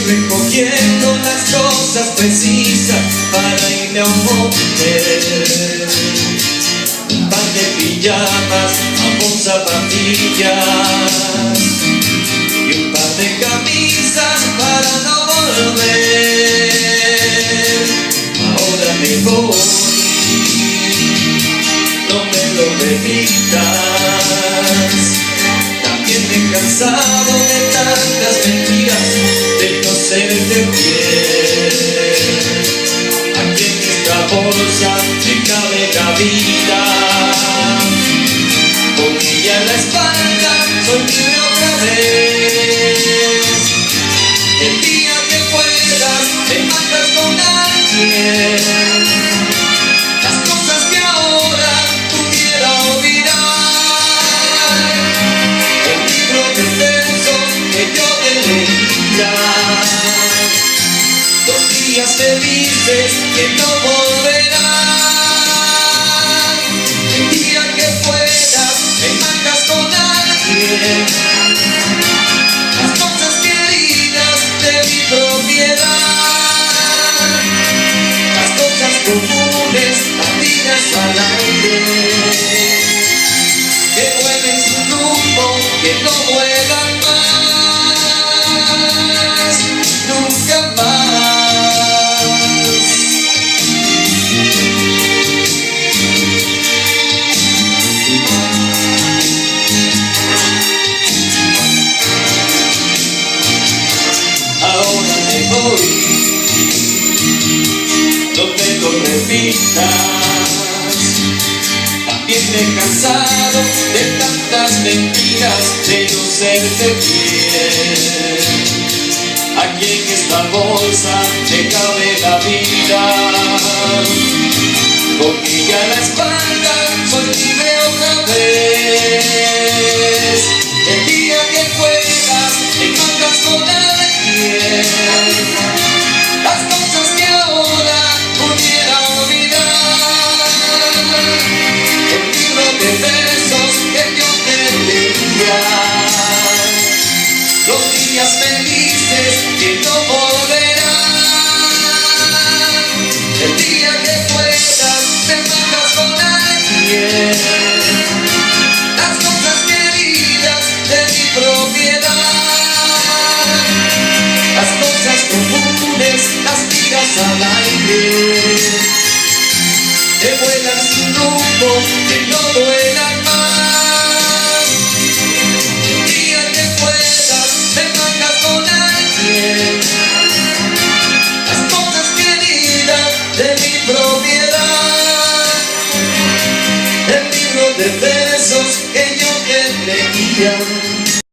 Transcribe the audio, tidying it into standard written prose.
recogiendo las cosas precisas para irme a un motel. Un par de pijamas, ambos zapatillas y un par de camisas para no volver. Ahora me voy, no me lo repitas. También me he cansado de tantas mentiras, de no serte fiel. Aquí en esta bolsa me cabe la vida, con ella en la espalda soy libre otra vez. El día que puedas te matas con alguien, las cosas que ahora pudiera olvidar. El libro de versos que yo te leía, los días felices que no volverán. El día que puedas te matas con alguien, las cosas queridas de mi propiedad, las cosas comunes, las tiras al aire, que vuelen sin rumbo, que no vuelan más, nunca más. Ahora me voy, no me lo repitas. También me he cansado de tantas mentiras, de no serte fiel. Aquí en esta bolsa me cabe la vida, con ella en la espalda soy libre otra vez. El día que puedas te matas con alguien, las cosas que ahora pudiera olvidar. El libro de versos que yo te leía, los días felices que no volverán. El día que puedas te matas con alguien, las cosas queridas de mi propiedad, las cosas comunes, las tiras al aire, que vuelan sin rumbo, que no vuelan más. El día que puedas te matas con alguien, las cosas queridas de mi propiedad. El libro de versos que yo te leía,